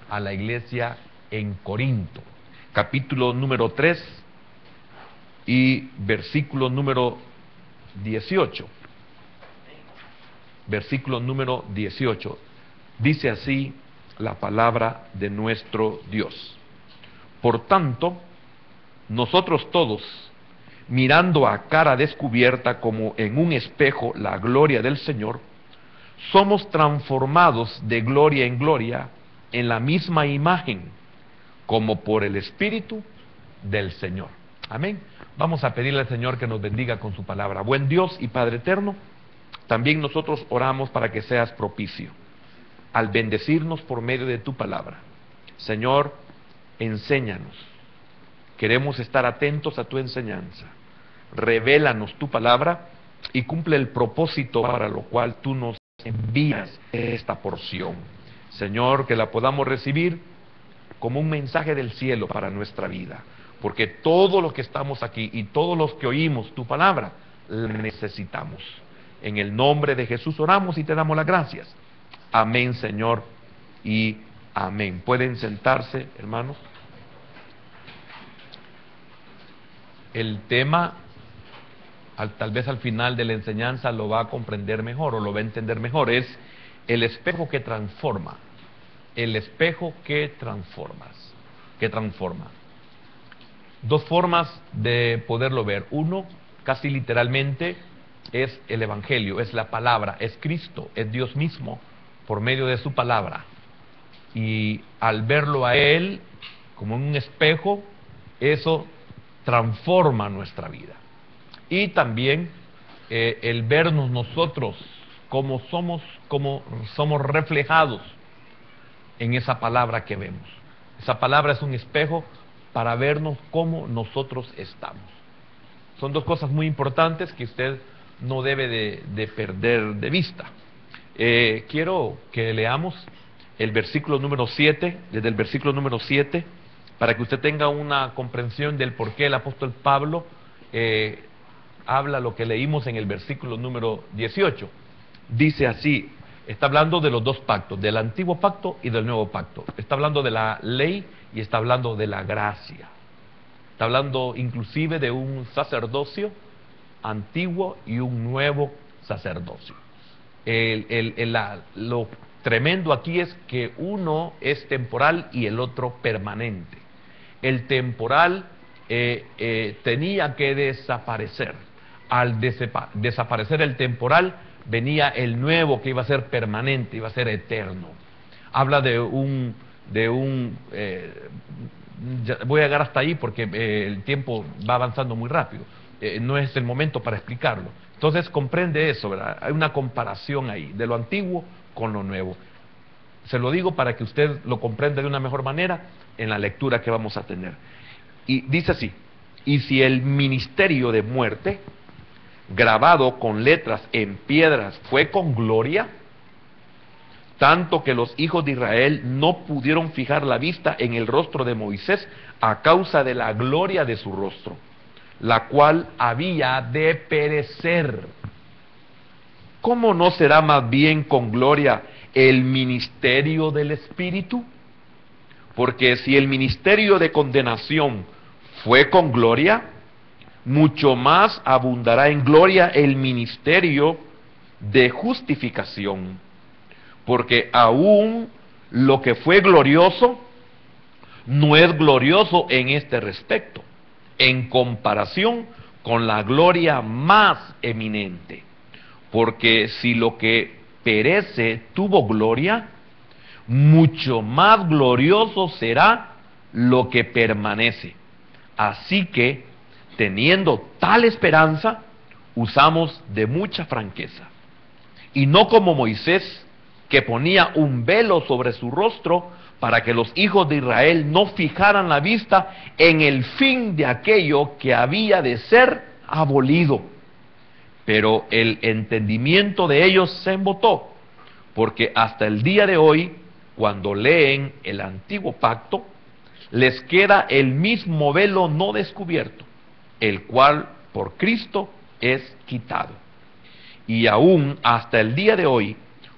a la iglesia en Corinto, capítulo número 3 y versículo número 18. Versículo número 18. Dice así la palabra de nuestro Dios. Por tanto, nosotros todos, mirando a cara descubierta como en un espejo la gloria del Señor, somos transformados de gloria en gloria en la misma imagen, como por el Espíritu del Señor. Amén. Vamos a pedirle al Señor que nos bendiga con su palabra. Buen Dios y Padre eterno, también nosotros oramos para que seas propicio al bendecirnos por medio de tu palabra. Señor, enséñanos. Queremos estar atentos a tu enseñanza. Revélanos tu palabra y cumple el propósito para lo cual tú nos envías esta porción. Señor, que la podamos recibir como un mensaje del cielo para nuestra vida, porque todos los que estamos aquí y todos los que oímos tu palabra, la necesitamos. En el nombre de Jesús oramos y te damos las gracias. Amén, Señor, y amén. Pueden sentarse, hermanos. El tema, tal vez al final de la enseñanza lo va a comprender mejor o lo va a entender mejor, es el espejo que transforma. El espejo que transforma. Dos formas de poderlo ver. Uno, casi literalmente, es el Evangelio, es la palabra, es Cristo, es Dios mismo, por medio de su palabra. Y al verlo a Él como un espejo, eso transforma nuestra vida. Y también el vernos nosotros como somos reflejados en esa palabra que vemos. Esa palabra es un espejo para vernos como nosotros estamos. Son dos cosas muy importantes que usted no debe de perder de vista. Quiero que leamos el versículo número 7, desde el versículo número 7, para que usted tenga una comprensión del por qué el apóstol Pablo habla lo que leímos en el versículo número 18. Dice así, está hablando de los dos pactos, del antiguo pacto y del nuevo pacto. Está hablando de la ley y está hablando de la gracia. Está hablando inclusive de un sacerdocio antiguo y un nuevo sacerdocio. Lo tremendo aquí es que uno es temporal y el otro permanente. El temporal tenía que desaparecer. Al desaparecer el temporal, venía el nuevo que iba a ser permanente, iba a ser eterno. Habla voy a llegar hasta ahí porque el tiempo va avanzando muy rápido. No es el momento para explicarlo. Entonces comprende eso, ¿verdad? Hay una comparación ahí, de lo antiguo con lo nuevo. Se lo digo para que usted lo comprenda de una mejor manera en la lectura que vamos a tener. Y dice así, y si el ministerio de muerte, grabado con letras en piedras, fue con gloria, tanto que los hijos de Israel no pudieron fijar la vista en el rostro de Moisés a causa de la gloria de su rostro, la cual había de perecer. ¿Cómo no será más bien con gloria el ministerio del Espíritu? Porque si el ministerio de condenación fue con gloria, mucho más abundará en gloria el ministerio de justificación. Porque aún lo que fue glorioso no es glorioso en este respecto, en comparación con la gloria más eminente. Porque si lo que perece tuvo gloria, mucho más glorioso será lo que permanece. Así que, teniendo tal esperanza, usamos de mucha franqueza. Y no como Moisés, que ponía un velo sobre su rostro para que los hijos de Israel no fijaran la vista en el fin de aquello que había de ser abolido. Pero el entendimiento de ellos se embotó, porque hasta el día de hoy, cuando leen el antiguo pacto, les queda el mismo velo no descubierto, el cual por Cristo es quitado. Y aún hasta el día de hoy,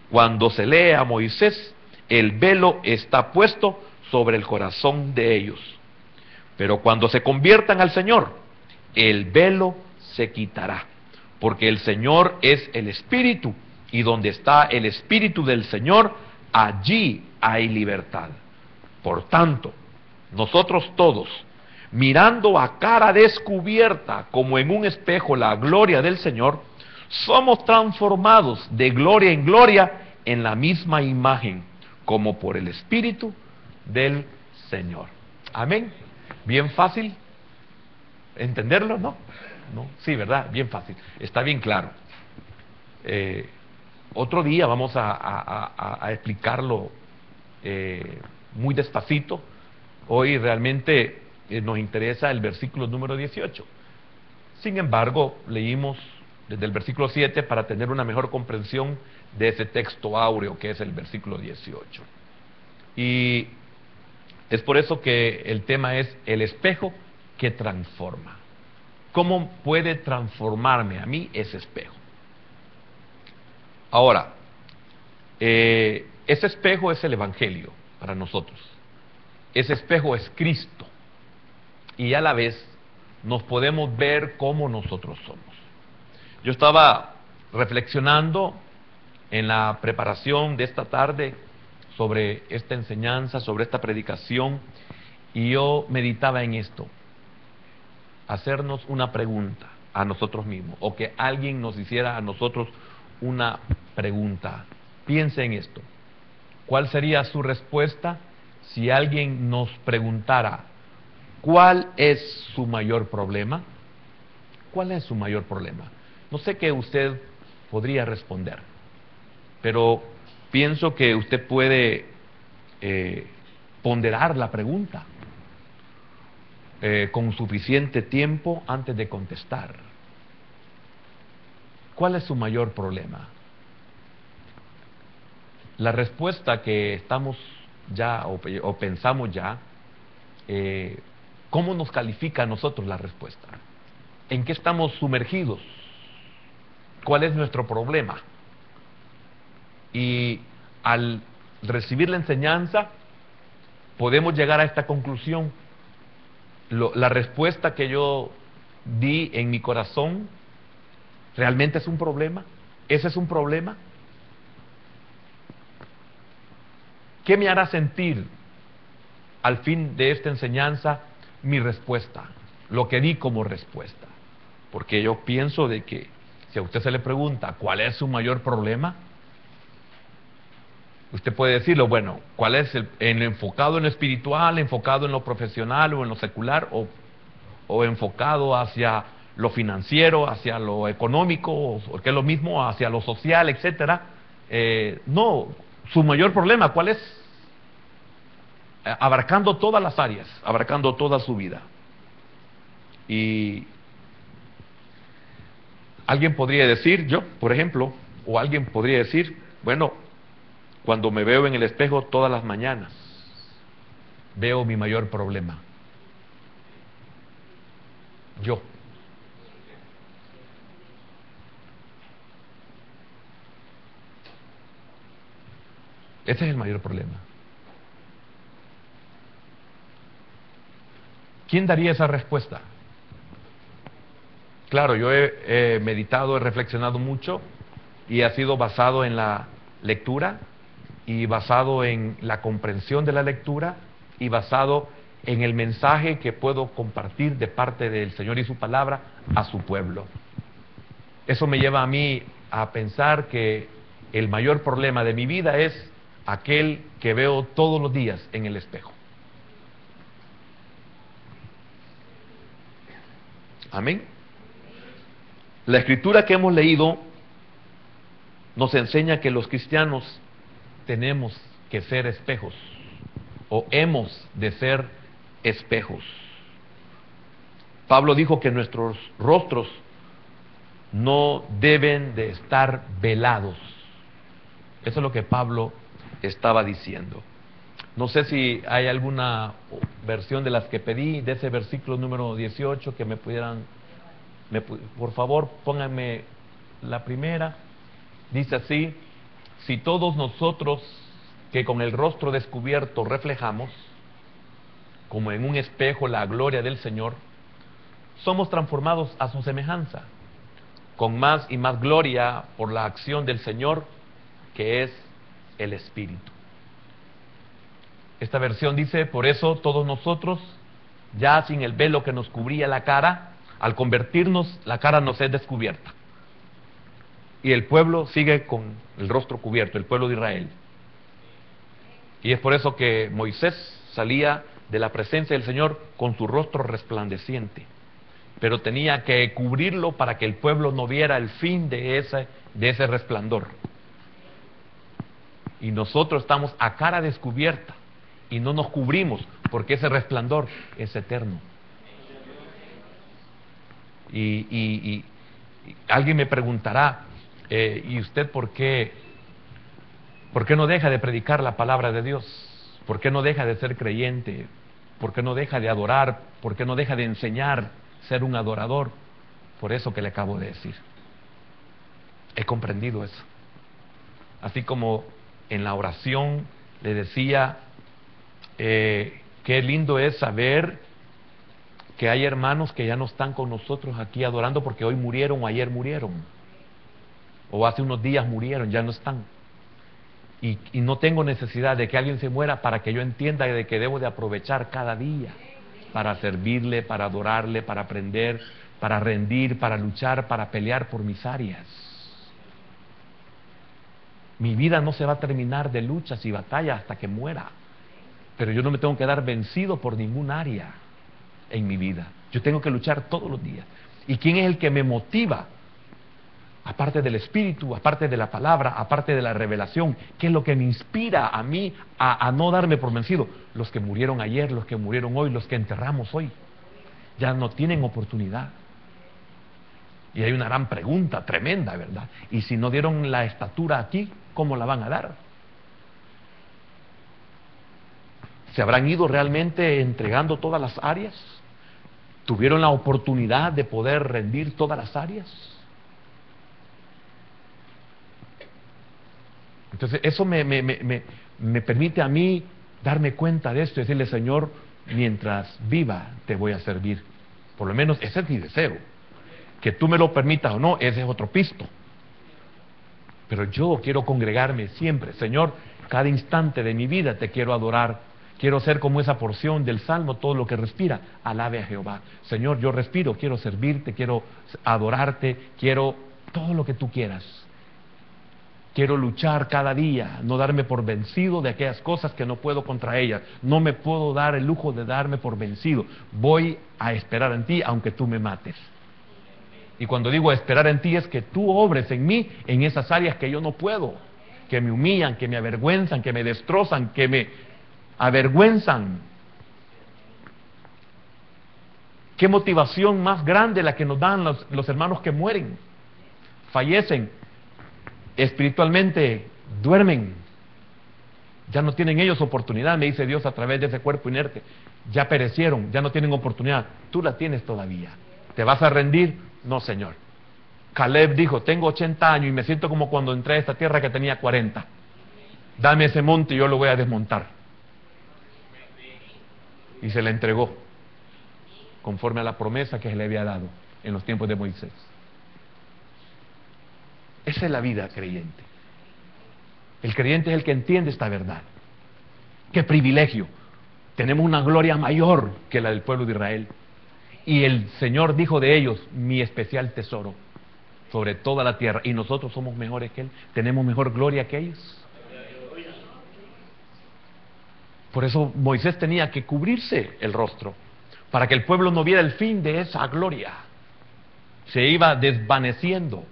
cuando se lee a Moisés, el velo está puesto sobre el corazón de ellos. Pero cuando se conviertan al Señor, el velo se quitará, porque el Señor es el Espíritu, y donde está el Espíritu del Señor, allí hay libertad. Por tanto, nosotros todos, mirando a cara descubierta como en un espejo la gloria del Señor, somos transformados de gloria en gloria en la misma imagen, como por el Espíritu del Señor. Amén. Bien fácil entenderlo, ¿no? ¿No? Sí, ¿verdad? Bien fácil. Está bien claro. Otro día vamos a explicarlo muy despacito. Hoy realmente nos interesa el versículo número 18. Sin embargo, leímos desde el versículo 7 para tener una mejor comprensión de ese texto áureo que es el versículo 18. Y es por eso que el tema es el espejo que transforma. ¿Cómo puede transformarme a mí ese espejo? Ahora, ese espejo es el Evangelio para nosotros. Ese espejo es Cristo. Y a la vez nos podemos ver como nosotros somos. Yo estaba reflexionando en la preparación de esta tarde sobre esta enseñanza, sobre esta predicación, y yo meditaba en esto: hacernos una pregunta a nosotros mismos, o que alguien nos hiciera a nosotros una pregunta. Piense en esto: ¿cuál sería su respuesta si alguien nos preguntara cuál es su mayor problema? ¿Cuál es su mayor problema? No sé qué usted podría responder, pero pienso que usted puede ponderar la pregunta con suficiente tiempo antes de contestar. ¿Cuál es su mayor problema? La respuesta que estamos ya o pensamos ya, ¿cómo nos califica a nosotros la respuesta? ¿En qué estamos sumergidos? ¿Cuál es nuestro problema? Y al recibir la enseñanza podemos llegar a esta conclusión. La respuesta que yo di en mi corazón ¿realmente es un problema? ¿Ese es un problema? ¿Qué me hará sentir al fin de esta enseñanza mi respuesta? Lo que di como respuesta. Porque yo pienso de que si a usted se le pregunta ¿cuál es su mayor problema? Usted puede decirlo, bueno, ¿cuál es enfocado en lo espiritual, enfocado en lo profesional o en lo secular, o enfocado hacia lo financiero, hacia lo económico, o que es lo mismo, hacia lo social, etcétera? No, su mayor problema, ¿cuál es? Abarcando todas las áreas, abarcando toda su vida. Y alguien podría decir, yo, por ejemplo, o alguien podría decir, bueno, cuando me veo en el espejo todas las mañanas, veo mi mayor problema. Yo. Ese es el mayor problema. ¿Quién daría esa respuesta? Claro, yo he meditado, he reflexionado mucho y ha sido basado en la lectura y basado en la comprensión de la lectura y basado en el mensaje que puedo compartir de parte del Señor y su palabra a su pueblo. Eso me lleva a mí a pensar que el mayor problema de mi vida es aquel que veo todos los días en el espejo. Amén. La escritura que hemos leído nos enseña que los cristianos tenemos que ser espejos, o hemos de ser espejos. Pablo dijo que nuestros rostros no deben de estar velados. Eso es lo que Pablo estaba diciendo. No sé si hay alguna versión de las que pedí, de ese versículo número 18, que me pudieran, por favor, pónganme la primera. Dice así: si todos nosotros que con el rostro descubierto reflejamos, como en un espejo, la gloria del Señor, somos transformados a su semejanza, con más y más gloria por la acción del Señor, que es el Espíritu. Esta versión dice: por eso todos nosotros, ya sin el velo que nos cubría la cara, al convertirnos, la cara nos es descubierta. Y el pueblo sigue con el rostro cubierto, el pueblo de Israel. Y es por eso que Moisés salía de la presencia del Señor con su rostro resplandeciente, pero tenía que cubrirlo para que el pueblo no viera el fin de ese resplandor. Y nosotros estamos a cara descubierta y no nos cubrimos, porque ese resplandor es eterno. Y alguien me preguntará, ¿y usted por qué no deja de predicar la palabra de Dios? ¿Por qué no deja de ser creyente? ¿Por qué no deja de adorar? ¿Por qué no deja de enseñar, ser un adorador? Por eso que le acabo de decir. He comprendido eso. Así como en la oración le decía, qué lindo es saber que hay hermanos que ya no están con nosotros aquí adorando porque hoy murieron o ayer murieron, o hace unos días murieron, ya no están. Y no tengo necesidad de que alguien se muera para que yo entienda de que debo de aprovechar cada día para servirle, para adorarle, para aprender, para rendir, para luchar, para pelear por mis áreas. Mi vida no se va a terminar de luchas y batallas hasta que muera, pero yo no me tengo que dar vencido por ningún área en mi vida. Yo tengo que luchar todos los días. ¿Y quién es el que me motiva? Aparte del Espíritu, aparte de la palabra, aparte de la revelación, ¿qué es lo que me inspira a mí a no darme por vencido? Los que murieron ayer, los que murieron hoy, los que enterramos hoy, ya no tienen oportunidad. Y hay una gran pregunta, tremenda, ¿verdad? Y si no dieron la estatura aquí, ¿cómo la van a dar? ¿Se habrán ido realmente entregando todas las áreas? ¿Tuvieron la oportunidad de poder rendir todas las áreas? Entonces eso me permite a mí darme cuenta de esto y decirle: Señor, mientras viva te voy a servir. Por lo menos ese es mi deseo. Que tú me lo permitas o no, ese es otro pisto. Pero yo quiero congregarme siempre. Señor, cada instante de mi vida te quiero adorar. Quiero ser como esa porción del Salmo: todo lo que respira, alabe a Jehová. Señor, yo respiro, quiero servirte, quiero adorarte, quiero todo lo que tú quieras. Quiero luchar cada día, no darme por vencido de aquellas cosas que no puedo contra ellas. No me puedo dar el lujo de darme por vencido. Voy a esperar en ti, aunque tú me mates. Y cuando digo esperar en ti, es que tú obres en mí, en esas áreas que yo no puedo, que me humillan, que me avergüenzan, que me destrozan, que me avergüenzan. ¿Qué motivación más grande la que nos dan los hermanos que mueren, fallecen? Espiritualmente duermen, ya no tienen ellos oportunidad, me dice Dios a través de ese cuerpo inerte. Ya perecieron, ya no tienen oportunidad. Tú la tienes todavía. ¿Te vas a rendir? No, Señor. Caleb dijo: tengo 80 años y me siento como cuando entré a esta tierra que tenía 40. Dame ese monte y yo lo voy a desmontar. Y se le entregó conforme a la promesa que se le había dado en los tiempos de Moisés. Esa es la vida creyente. El creyente es el que entiende esta verdad. ¡Qué privilegio! Tenemos una gloria mayor que la del pueblo de Israel. Y el Señor dijo de ellos: mi especial tesoro sobre toda la tierra. Y nosotros somos mejores que Él. Tenemos mejor gloria que ellos. Por eso Moisés tenía que cubrirse el rostro, para que el pueblo no viera el fin de esa gloria. Se iba desvaneciendo.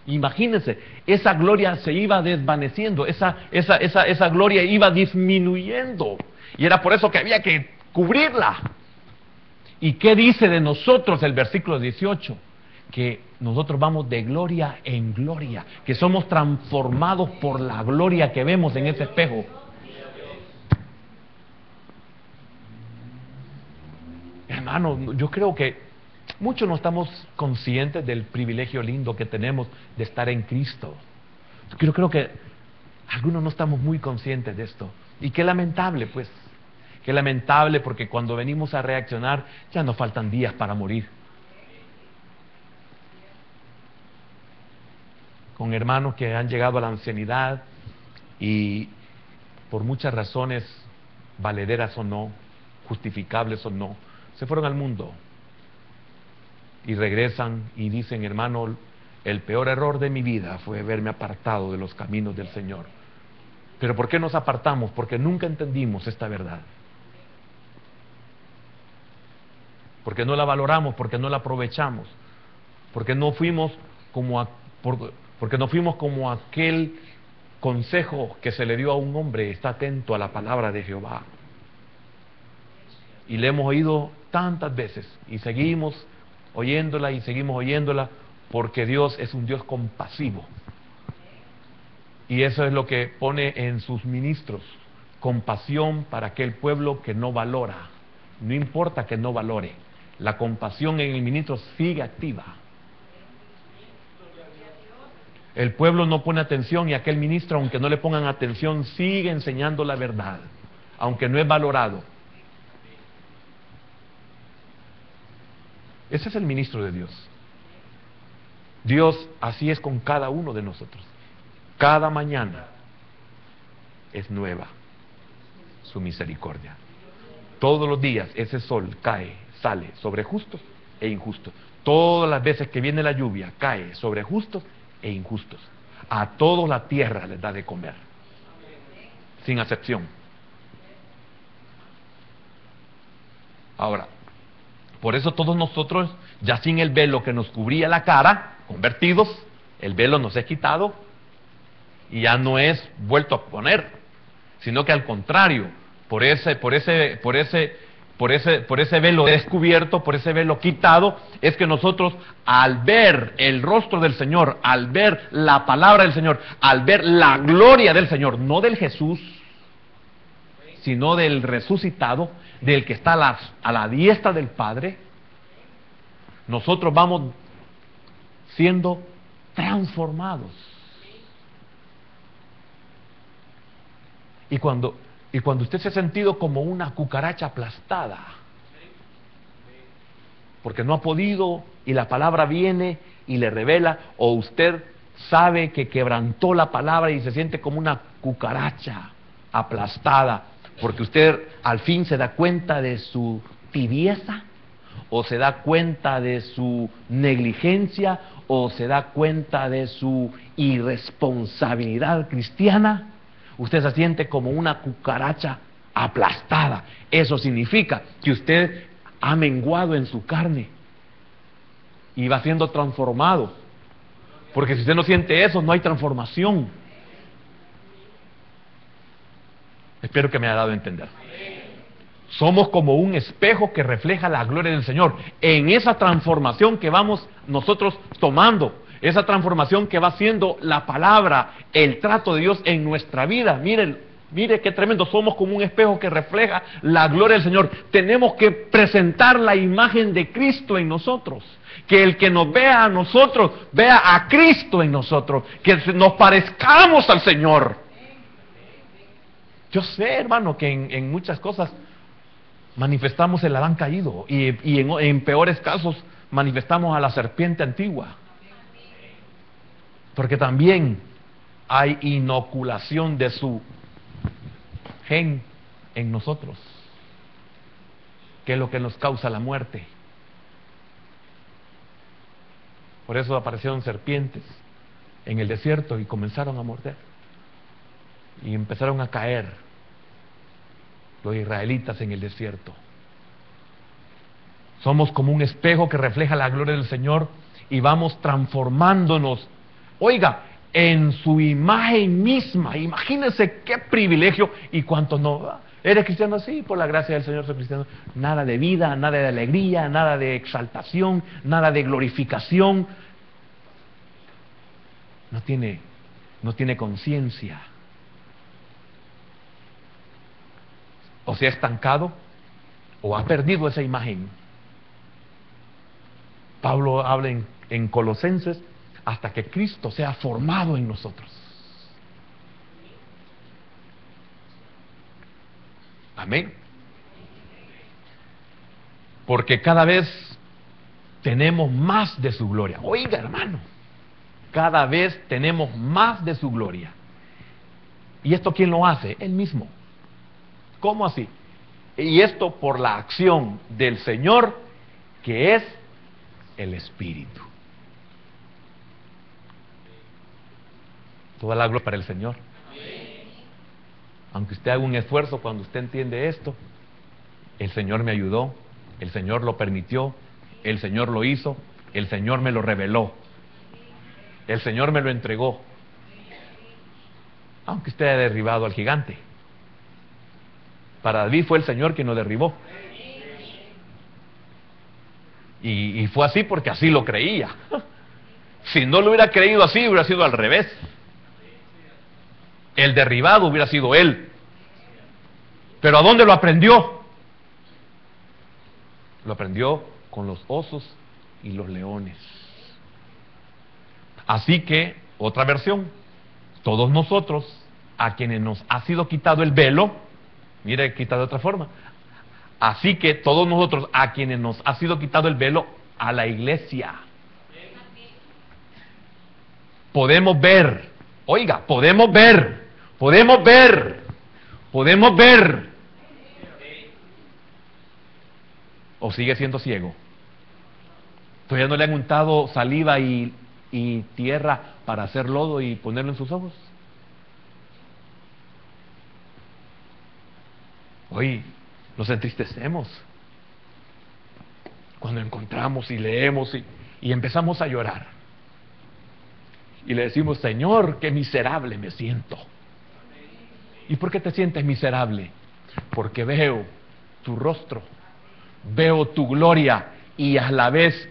Imagínense, esa gloria se iba desvaneciendo, esa gloria iba disminuyendo. Y era por eso que había que cubrirla. ¿Y qué dice de nosotros el versículo 18? Que nosotros vamos de gloria en gloria, que somos transformados por la gloria que vemos en ese espejo. Hermano, yo creo que muchos no estamos conscientes del privilegio lindo que tenemos de estar en Cristo. Yo creo que Algunos no estamos muy conscientes de esto. Y qué lamentable, pues. Qué lamentable, porque cuando venimos a reaccionar, ya nos faltan días para morir. Con hermanos que han llegado a la ancianidad y por muchas razones, valederas o no, justificables o no, se fueron al mundo y regresan y dicen: hermano, el peor error de mi vida fue haberme apartado de los caminos del Señor. ¿Pero por qué nos apartamos? Porque nunca entendimos esta verdad. Porque no la valoramos, porque no la aprovechamos, porque no fuimos porque no fuimos como aquel consejo que se le dio a un hombre: está atento a la palabra de Jehová. Y le hemos oído tantas veces y seguimos oyéndola y seguimos oyéndola, porque Dios es un Dios compasivo. Y eso es lo que pone en sus ministros: compasión para aquel pueblo que no valora. No importa que no valore, la compasión en el ministro sigue activa. El pueblo no pone atención y aquel ministro, aunque no le pongan atención, sigue enseñando la verdad, aunque no es valorado. Ese es el ministro de Dios. Dios así es con cada uno de nosotros. Cada mañana es nueva su misericordia. Todos los días ese sol cae, sale sobre justos e injustos. Todas las veces que viene la lluvia, cae sobre justos e injustos. A todos la tierra les da de comer, sin acepción. Ahora, por eso todos nosotros, ya sin el velo que nos cubría la cara, convertidos, el velo nos es quitado y ya no es vuelto a poner, sino que al contrario, por ese velo descubierto, por ese velo quitado, es que nosotros, al ver el rostro del Señor, al ver la palabra del Señor, al ver la gloria del Señor, no del Jesús, sino del resucitado, del que está a la diestra del Padre, nosotros vamos siendo transformados. Y cuando usted se ha sentido como una cucaracha aplastada, porque no ha podido, y la palabra viene y le revela, o usted sabe que quebrantó la palabra y se siente como una cucaracha aplastada, porque usted al fin se da cuenta de su tibieza, o se da cuenta de su negligencia, o se da cuenta de su irresponsabilidad cristiana. Usted se siente como una cucaracha aplastada. Eso significa que usted ha menguado en su carne y va siendo transformado. Porque si usted no siente eso, no hay transformación. Espero que me haya dado a entender. Somos como un espejo que refleja la gloria del Señor. En esa transformación que vamos nosotros tomando, esa transformación que va siendo la palabra, el trato de Dios en nuestra vida. Mire qué tremendo. Somos como un espejo que refleja la gloria del Señor. Tenemos que presentar la imagen de Cristo en nosotros. Que el que nos vea a nosotros, vea a Cristo en nosotros. Que nos parezcamos al Señor. Yo sé, hermano, que en muchas cosas manifestamos el Adán caído. Y en peores casos manifestamos a la serpiente antigua. Porque también hay inoculación de su gen en nosotros, que es lo que nos causa la muerte. Por eso aparecieron serpientes en el desierto y comenzaron a morder. Y empezaron a caer los israelitas en el desierto. Somos como un espejo que refleja la gloria del Señor y vamos transformándonos. Oiga, en su imagen misma. Imagínense qué privilegio y cuánto no. ¿Eres cristiano? Sí, por la gracia del Señor soy cristiano. Nada de vida, nada de alegría, nada de exaltación, nada de glorificación. No tiene conciencia. O se ha estancado o ha perdido esa imagen. Pablo habla en Colosenses: hasta que Cristo sea formado en nosotros. Amén. Porque cada vez tenemos más de su gloria. Oiga, hermano, cada vez tenemos más de su gloria. ¿Y esto quién lo hace? Él mismo. ¿Cómo así? Y esto por la acción del Señor, que es el Espíritu. Toda la gloria para el Señor. Aunque usted haga un esfuerzo, cuando usted entiende esto, el Señor me ayudó, el Señor lo permitió, el Señor lo hizo, el Señor me lo reveló, el Señor me lo entregó. Aunque usted haya derribado al gigante, para David fue el Señor quien lo derribó. Y fue así porque así lo creía. Si no lo hubiera creído así, hubiera sido al revés. El derribado hubiera sido él. ¿Pero a dónde lo aprendió? Lo aprendió con los osos y los leones. Así que, otra versión, todos nosotros, a quienes nos ha sido quitado el velo, mire, quitado de otra forma, así que todos nosotros, a quienes nos ha sido quitado el velo, a la iglesia, podemos ver, oiga, podemos ver. ¿O sigue siendo ciego? ¿Todavía no le han untado saliva y tierra para hacer lodo y ponerlo en sus ojos? Hoy nos entristecemos cuando encontramos y leemos y empezamos a llorar. Y le decimos, Señor, qué miserable me siento. ¿Y por qué te sientes miserable? Porque veo tu rostro, veo tu gloria y a la vez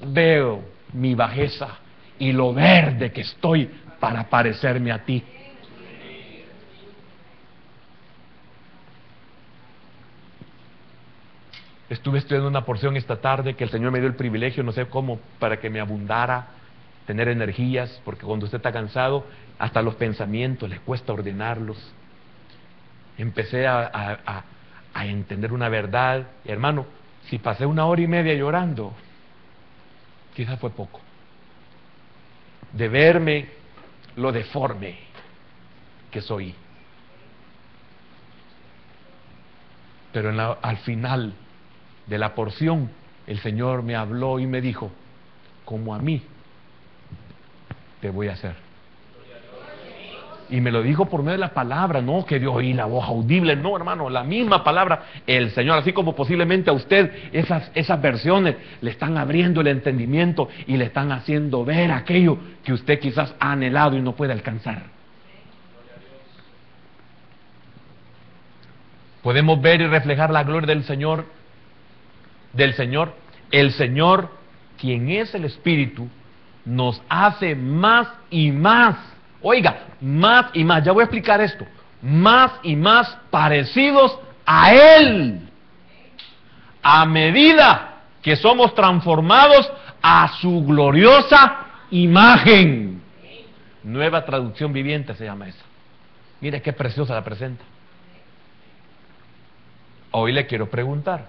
veo mi bajeza y lo verde que estoy para parecerme a ti. Estuve estudiando una porción esta tarde que el Señor me dio el privilegio, no sé cómo, para que me abundara, tener energías, porque cuando usted está cansado, hasta los pensamientos le cuesta ordenarlos. Empecé a entender una verdad. Hermano, si pasé 1 hora y media llorando, quizás fue poco. De verme lo deforme que soy. Pero al final de la porción, el Señor me habló y me dijo, como a mí te voy a hacer. Y me lo dijo por medio de la palabra, no que yo oí la voz audible, no, hermano, la misma palabra, el Señor, así como posiblemente a usted esas versiones le están abriendo el entendimiento y le están haciendo ver aquello que usted quizás ha anhelado y no puede alcanzar. Podemos ver y reflejar la gloria del Señor, el Señor, quien es el Espíritu, nos hace más y más. Oiga, más y más, ya voy a explicar esto, más y más parecidos a Él, a medida que somos transformados a su gloriosa imagen. Nueva Traducción Viviente se llama esa. Mire qué preciosa la presenta. Hoy le quiero preguntar,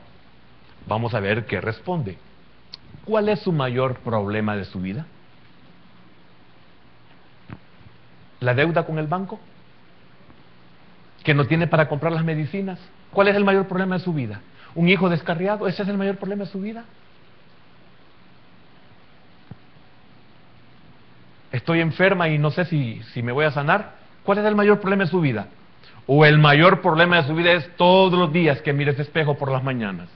vamos a ver qué responde. ¿Cuál es su mayor problema de su vida? ¿La deuda con el banco? ¿Que no tiene para comprar las medicinas? ¿Cuál es el mayor problema de su vida? ¿Un hijo descarriado? ¿Ese es el mayor problema de su vida? ¿Estoy enferma y no sé si me voy a sanar? ¿Cuál es el mayor problema de su vida? ¿O el mayor problema de su vida es todos los días que mire ese espejo por las mañanas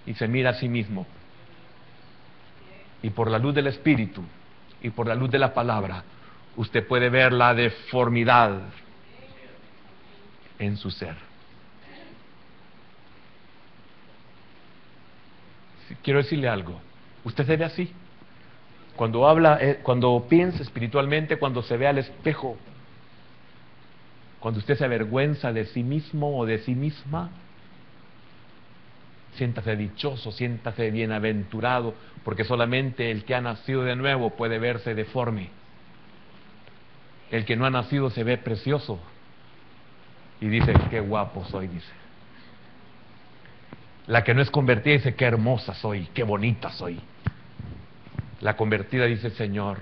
y se mira a sí mismo, y por la luz del Espíritu y por la luz de la palabra usted puede ver la deformidad en su ser? Quiero decirle algo, usted se ve así cuando habla, cuando piensa espiritualmente, cuando se ve al espejo, cuando usted se avergüenza de sí mismo o de sí misma. Siéntase dichoso, siéntase bienaventurado, porque solamente el que ha nacido de nuevo puede verse deforme. El que no ha nacido se ve precioso. y dice, qué guapo soy, dice. La que no es convertida dice, qué hermosa soy, qué bonita soy. La convertida dice, Señor,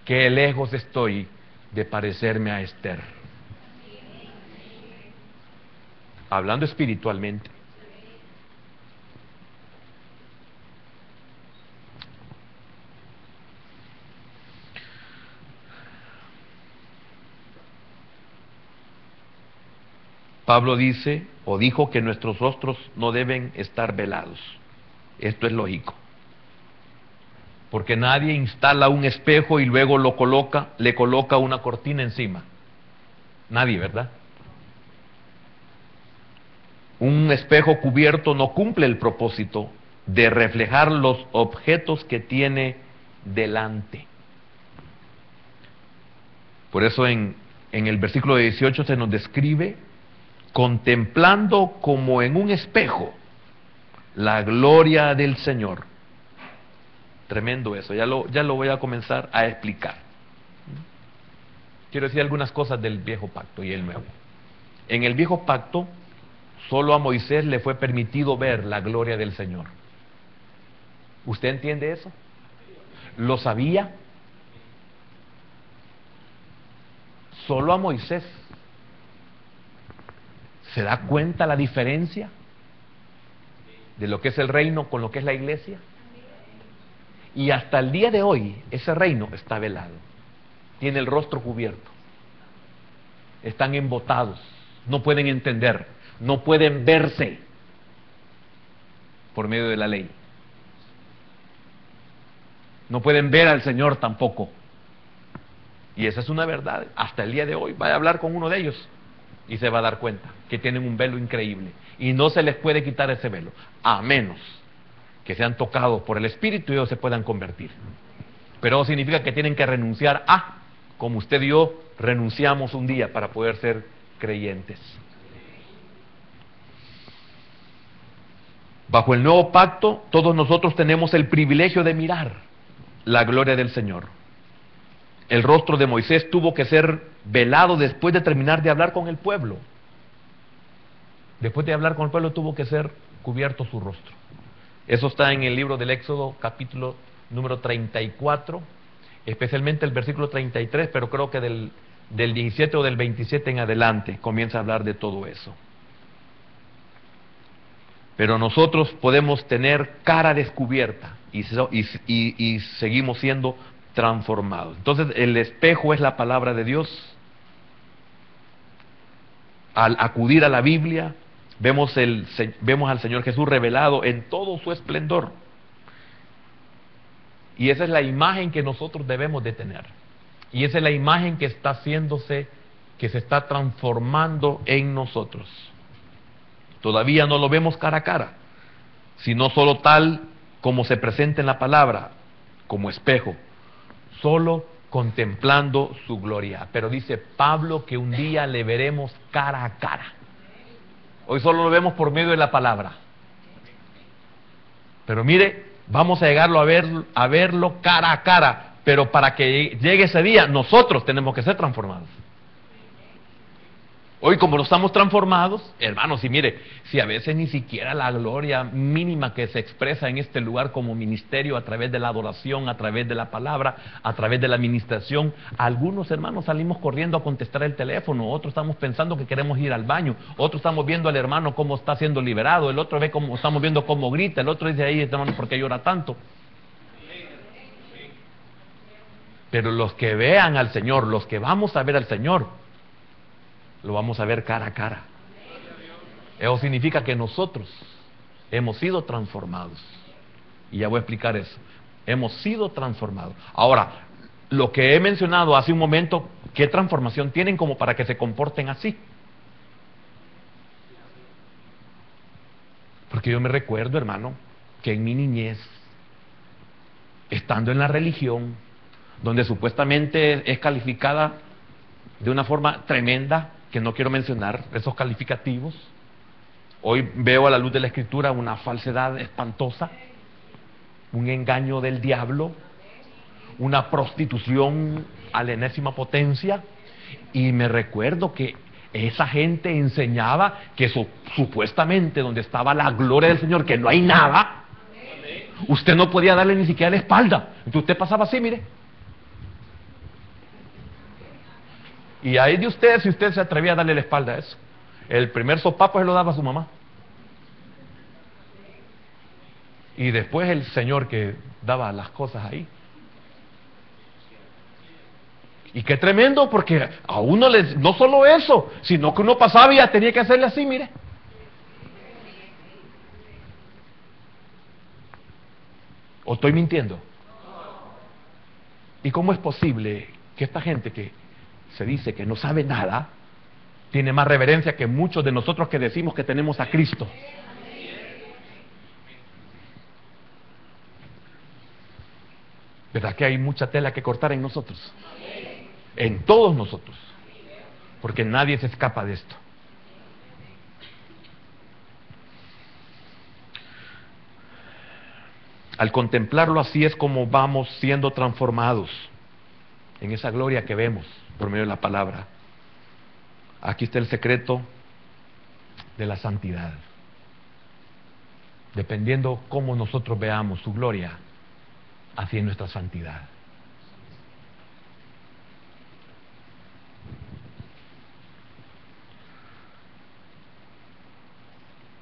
qué lejos estoy de parecerme a Esther. Hablando espiritualmente. Pablo dice o dijo que nuestros rostros no deben estar velados. Esto es lógico. Porque nadie instala un espejo y luego le coloca una cortina encima. Nadie, ¿verdad? Un espejo cubierto no cumple el propósito de reflejar los objetos que tiene delante. Por eso en el versículo 18 se nos describe contemplando como en un espejo la gloria del Señor. Tremendo eso, ya lo voy a comenzar a explicar. Quiero decir algunas cosas del viejo pacto y el nuevo. En el viejo pacto, solo a Moisés le fue permitido ver la gloria del Señor. ¿Usted entiende eso? ¿Lo sabía? Solo a Moisés. ¿Se da cuenta la diferencia de lo que es el reino con lo que es la iglesia? Y hasta el día de hoy, ese reino está velado. Tiene el rostro cubierto. Están embotados. No pueden entender. No pueden verse por medio de la ley. No pueden ver al Señor tampoco. Y esa es una verdad. Hasta el día de hoy. Vaya a hablar con uno de ellos y se va a dar cuenta que tienen un velo increíble. Y no se les puede quitar ese velo. A menos que sean tocados por el Espíritu y ellos se puedan convertir. Pero eso significa que tienen que renunciar a, como usted y yo renunciamos un día para poder ser creyentes. Bajo el nuevo pacto, todos nosotros tenemos el privilegio de mirar la gloria del Señor. El rostro de Moisés tuvo que ser velado después de terminar de hablar con el pueblo. Después de hablar con el pueblo tuvo que ser cubierto su rostro. Eso está en el libro del Éxodo, capítulo número 34, especialmente el versículo 33, pero creo que del 17 o del 27 en adelante comienza a hablar de todo eso. Pero nosotros podemos tener cara descubierta y seguimos siendo transformados. Entonces el espejo es la palabra de Dios. Al acudir a la Biblia, vemos al Señor Jesús revelado en todo su esplendor. Y esa es la imagen que nosotros debemos de tener. Y esa es la imagen que está haciéndose, que se está transformando en nosotros. Todavía no lo vemos cara a cara, sino solo tal como se presenta en la palabra, como espejo, solo contemplando su gloria. Pero dice Pablo que un día le veremos cara a cara. Hoy solo lo vemos por medio de la palabra. Pero mire, vamos a llegarlo a verlo cara a cara. Pero para que llegue ese día, nosotros tenemos que ser transformados. Hoy como no estamos transformados, hermanos, y mire, si a veces ni siquiera la gloria mínima que se expresa en este lugar como ministerio a través de la adoración, a través de la palabra, a través de la administración, algunos hermanos salimos corriendo a contestar el teléfono, otros estamos pensando que queremos ir al baño, otros estamos viendo al hermano cómo está siendo liberado, el otro ve cómo estamos viendo cómo grita, el otro dice ahí, hermano, ¿por qué llora tanto? Pero los que vean al Señor, los que vamos a ver al Señor, lo vamos a ver cara a cara. Eso significa que nosotros hemos sido transformados. Y ya voy a explicar eso. Hemos sido transformados. Ahora, lo que he mencionado hace un momento, ¿qué transformación tienen como para que se comporten así? Porque yo me recuerdo, hermano, que en mi niñez, estando en la religión, donde supuestamente es calificada de una forma tremenda, que no quiero mencionar esos calificativos. Hoy veo a la luz de la Escritura una falsedad espantosa, un engaño del diablo, una prostitución a la enésima potencia. Y me recuerdo que Esa gente enseñaba que supuestamente donde estaba la gloria del Señor, que no hay nada, usted no podía darle ni siquiera la espalda. Entonces usted pasaba así, mire. Y ahí de usted, si usted se atrevía a darle la espalda a eso. El primer sopapo se lo daba a su mamá. Y después el Señor que daba las cosas ahí. Y qué tremendo, porque a uno no solo eso, sino que uno pasaba y ya tenía que hacerle así, mire. ¿O estoy mintiendo? ¿Y cómo es posible que esta gente que se dice que no sabe nada, tiene más reverencia que muchos de nosotros que decimos que tenemos a Cristo? ¿Verdad que hay mucha tela que cortar en nosotros? En todos nosotros. Porque nadie se escapa de esto. Al contemplarlo así es como vamos siendo transformados en esa gloria que vemos por medio de la palabra. Aquí está el secreto de la santidad. Dependiendo cómo nosotros veamos su gloria, así es nuestra santidad.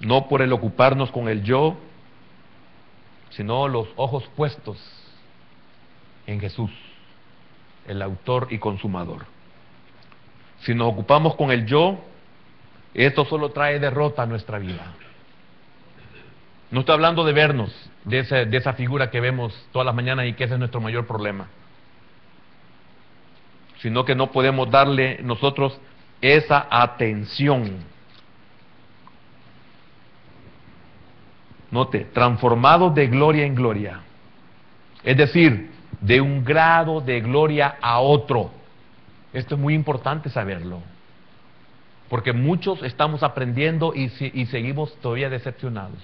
No por el ocuparnos con el yo, sino los ojos puestos en Jesús, el autor y consumador. Si nos ocupamos con el yo, esto solo trae derrota a nuestra vida. No estoy hablando de vernos, de esa figura que vemos todas las mañanas y que ese es nuestro mayor problema, sino que no podemos darle nosotros esa atención. Note, transformados de gloria en gloria, es decir, de un grado de gloria a otro. Esto es muy importante saberlo, porque muchos estamos aprendiendo y seguimos todavía decepcionados.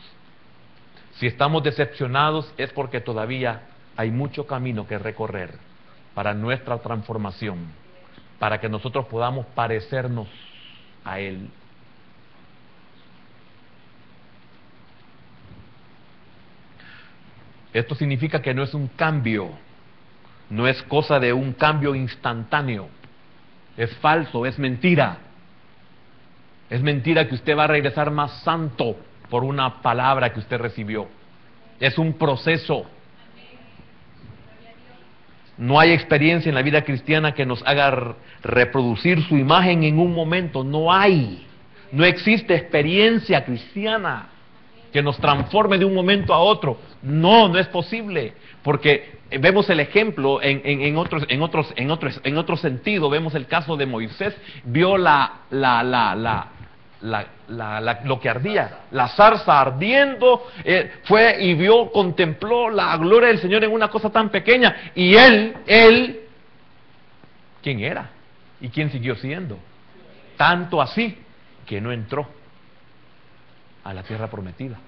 Si estamos decepcionados es porque todavía hay mucho camino que recorrer para nuestra transformación, para que nosotros podamos parecernos a Él. Esto significa que no es un cambio, no es cosa de un cambio instantáneo. Es falso, es mentira. Es mentira que usted va a regresar más santo por una palabra que usted recibió. Es un proceso. No hay experiencia en la vida cristiana que nos haga reproducir su imagen en un momento. No hay. No existe experiencia cristiana que nos transforme de un momento a otro. No, no es posible, porque vemos el ejemplo en otro sentido. Vemos el caso de Moisés, vio lo que ardía, la zarza ardiendo, fue y vio, contempló la gloria del Señor en una cosa tan pequeña, y él, ¿quién era? ¿Y quién siguió siendo? Tanto así que no entró a la tierra prometida.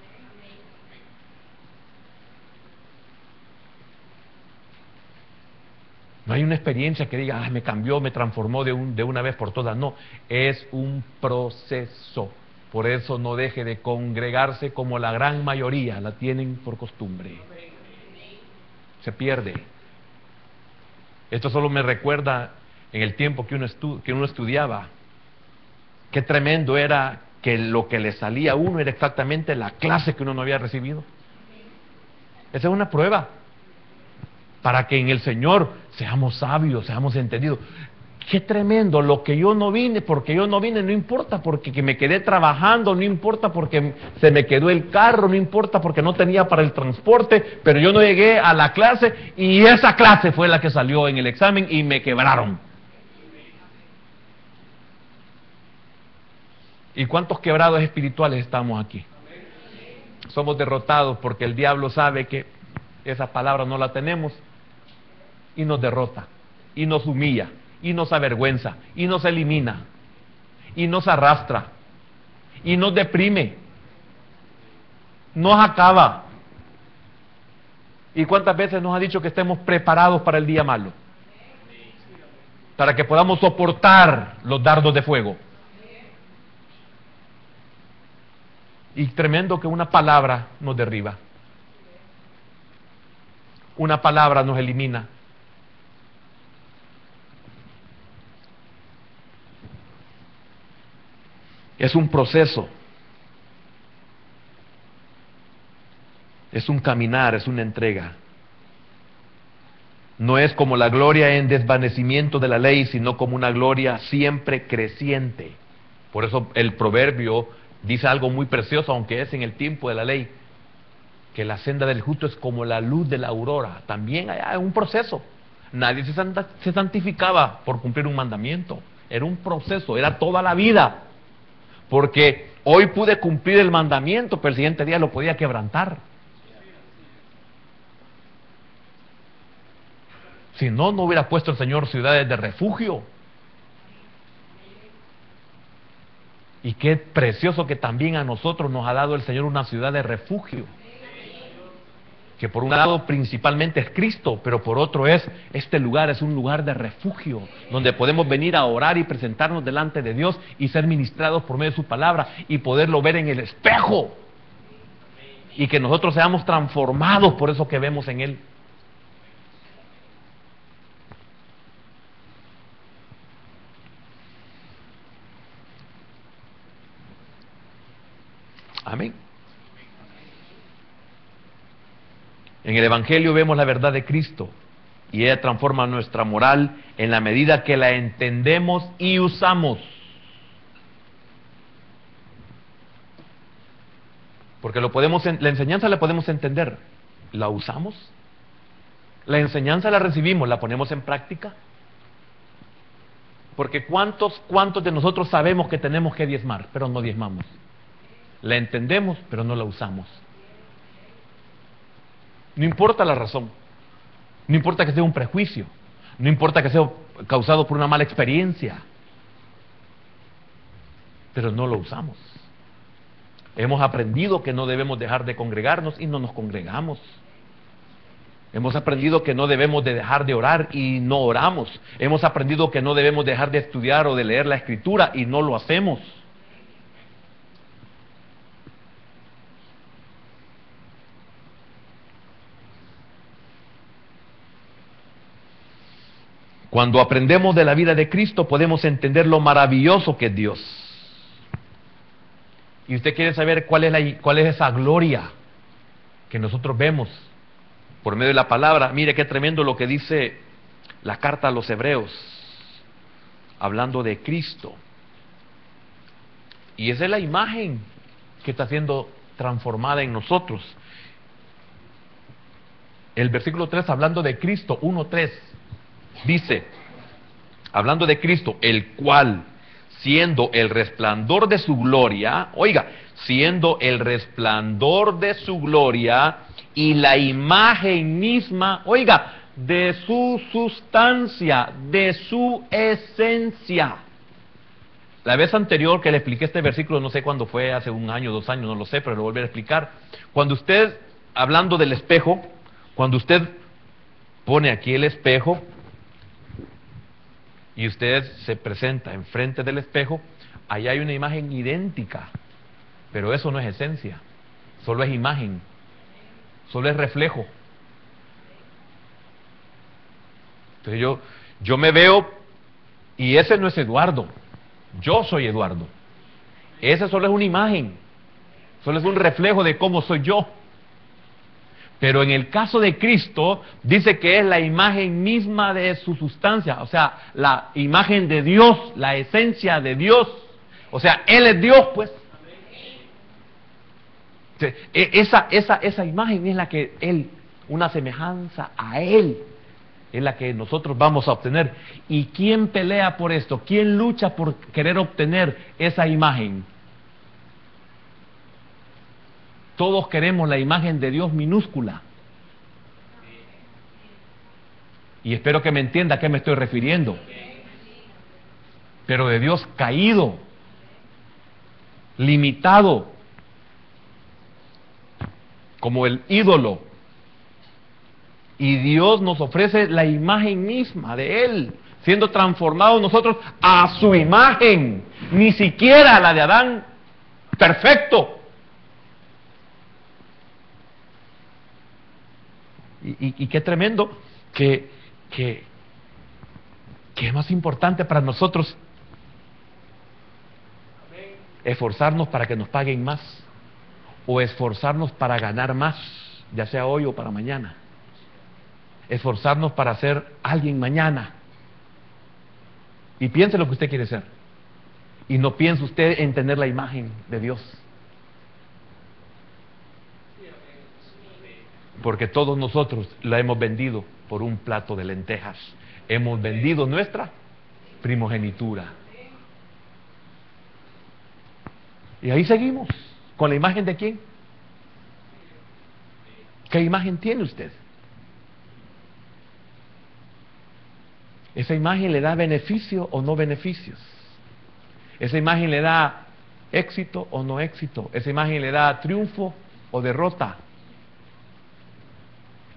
No hay una experiencia que diga, me cambió, me transformó de una vez por todas. No, es un proceso. Por eso no deje de congregarse como la gran mayoría la tienen por costumbre. Se pierde. Esto solo me recuerda en el tiempo que uno estudiaba. Qué tremendo era que lo que le salía a uno era exactamente la clase que uno no había recibido. Esa es una prueba para que en el Señor seamos sabios, seamos entendidos. Qué tremendo, lo que yo no vine, porque yo no vine, no importa porque que me quedé trabajando, no importa porque se me quedó el carro, no importa porque no tenía para el transporte, pero yo no llegué a la clase y esa clase fue la que salió en el examen y me quebraron. ¿Y cuántos quebrados espirituales estamos aquí? Somos derrotados porque el diablo sabe que esa palabra no la tenemos y nos derrota, y nos humilla, y nos avergüenza, y nos elimina, y nos arrastra, y nos deprime, nos acaba. ¿Y cuántas veces nos ha dicho que estemos preparados para el día malo? Para que podamos soportar los dardos de fuego. Y tremendo que una palabra nos derriba. Una palabra nos elimina. Es un proceso. Es un caminar, es una entrega. No es como la gloria en desvanecimiento de la ley, sino como una gloria siempre creciente. Por eso el proverbio dice algo muy precioso, aunque es en el tiempo de la ley, que la senda del justo es como la luz de la aurora. También hay un proceso. Nadie se santificaba por cumplir un mandamiento. Era un proceso, era toda la vida. Porque hoy pude cumplir el mandamiento, pero el siguiente día lo podía quebrantar. Si no, no hubiera puesto el Señor ciudades de refugio. Y qué precioso que también a nosotros nos ha dado el Señor una ciudad de refugio. Que por un lado principalmente es Cristo, pero por otro este lugar es un lugar de refugio, donde podemos venir a orar y presentarnos delante de Dios y ser ministrados por medio de su palabra y poderlo ver en el espejo. Y que nosotros seamos transformados por eso que vemos en Él. Amén. En el Evangelio vemos la verdad de Cristo y ella transforma nuestra moral en la medida que la entendemos y usamos. Porque la enseñanza la podemos entender, ¿la usamos? La enseñanza la recibimos, ¿la ponemos en práctica? Porque ¿cuántos de nosotros sabemos que tenemos que diezmar, pero no diezmamos? La entendemos, pero no la usamos. No importa la razón, no importa que sea un prejuicio, no importa que sea causado por una mala experiencia, pero no lo usamos. Hemos aprendido que no debemos dejar de congregarnos y no nos congregamos. Hemos aprendido que no debemos de dejar de orar y no oramos. Hemos aprendido que no debemos dejar de estudiar o de leer la Escritura y no lo hacemos. Cuando aprendemos de la vida de Cristo, podemos entender lo maravilloso que es Dios. Y usted quiere saber cuál es esa gloria que nosotros vemos por medio de la palabra. Mire qué tremendo lo que dice la carta a los Hebreos, hablando de Cristo. Y esa es la imagen que está siendo transformada en nosotros. El versículo 3, hablando de Cristo, 1:3. Dice, hablando de Cristo, el cual, siendo el resplandor de su gloria, oiga, siendo el resplandor de su gloria y la imagen misma, oiga, de su sustancia, de su esencia. La vez anterior que le expliqué este versículo, no sé cuándo fue, hace 1 año, 2 años, no lo sé, pero lo voy a volver a explicar. Cuando usted, hablando del espejo, cuando usted pone aquí el espejo, y usted se presenta enfrente del espejo, ahí hay una imagen idéntica, pero eso no es esencia, solo es imagen, solo es reflejo. Entonces yo me veo y ese no es Eduardo, yo soy Eduardo. Ese solo es una imagen, solo es un reflejo de cómo soy yo. Pero en el caso de Cristo, dice que es la imagen misma de su sustancia, o sea, la imagen de Dios, la esencia de Dios. O sea, Él es Dios, pues. Esa imagen es la que Él, una semejanza a Él, es la que nosotros vamos a obtener. ¿Y quién pelea por esto? ¿Quién lucha por querer obtener esa imagen? Todos queremos la imagen de Dios minúscula. Y espero que me entienda a qué me estoy refiriendo. Pero de Dios caído, limitado, como el ídolo. Y Dios nos ofrece la imagen misma de Él, siendo transformados nosotros a su imagen, ni siquiera la de Adán, perfecto. Y qué tremendo que es más importante para nosotros esforzarnos para que nos paguen más o esforzarnos para ganar más, ya sea hoy o para mañana. Esforzarnos para ser alguien mañana. Y piense lo que usted quiere ser. Y no piense usted en tener la imagen de Dios. Porque todos nosotros la hemos vendido por un plato de lentejas. Hemos vendido nuestra primogenitura. Y ahí seguimos. ¿Con la imagen de quién? ¿Qué imagen tiene usted? ¿Esa imagen le da beneficio o no beneficios? ¿Esa imagen le da éxito o no éxito? ¿Esa imagen le da triunfo o derrota?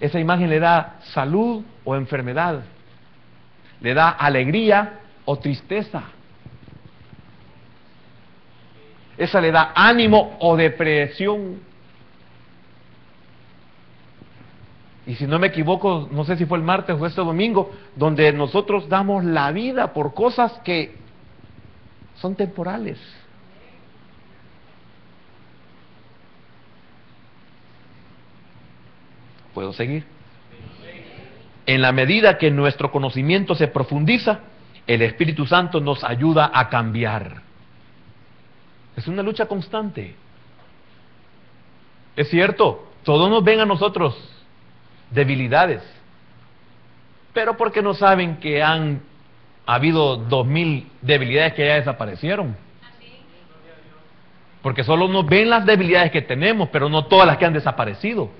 ¿Esa imagen le da salud o enfermedad? ¿Le da alegría o tristeza? ¿Esa le da ánimo o depresión? Y si no me equivoco, no sé si fue el martes o este domingo, donde nosotros damos la vida por cosas que son temporales. ¿Puedo seguir? En la medida que nuestro conocimiento se profundiza, el Espíritu Santo nos ayuda a cambiar. Es una lucha constante. Es cierto, todos nos ven a nosotros debilidades, pero porque no saben que han habido 2000 debilidades que ya desaparecieron. Porque solo nos ven las debilidades que tenemos, pero no todas las que han desaparecido.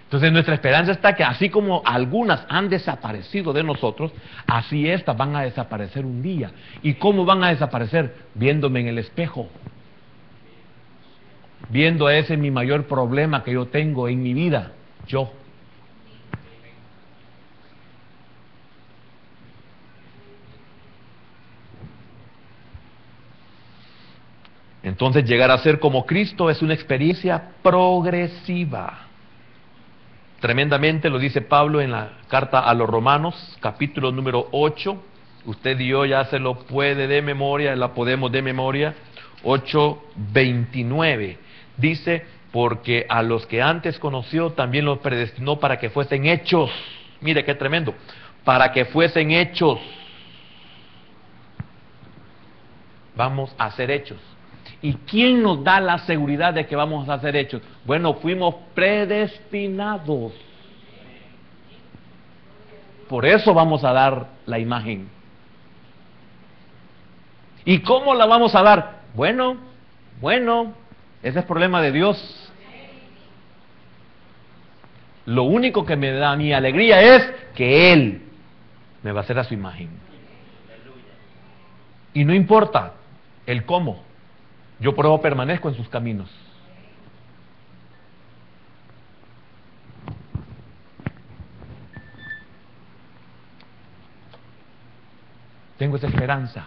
Entonces nuestra esperanza está que así como algunas han desaparecido de nosotros, así estas van a desaparecer un día. ¿Y cómo van a desaparecer? Viéndome en el espejo. Viendo ese mi mayor problema que yo tengo en mi vida, yo. Entonces llegar a ser como Cristo es una experiencia progresiva. Tremendamente lo dice Pablo en la carta a los Romanos, capítulo número 8. Usted y yo ya se lo puede de memoria, la podemos de memoria. 8:29. Dice, porque a los que antes conoció también los predestinó para que fuesen hechos. Mire qué tremendo. Para que fuesen hechos. Vamos a ser hechos. ¿Y quién nos da la seguridad de que vamos a ser hechos? Bueno, fuimos predestinados. Por eso vamos a dar la imagen. ¿Y cómo la vamos a dar? Bueno, ese es problema de Dios. Lo único que me da mi alegría es que Él me va a hacer a su imagen. Y no importa el cómo. Yo por eso permanezco en sus caminos. Tengo esa esperanza.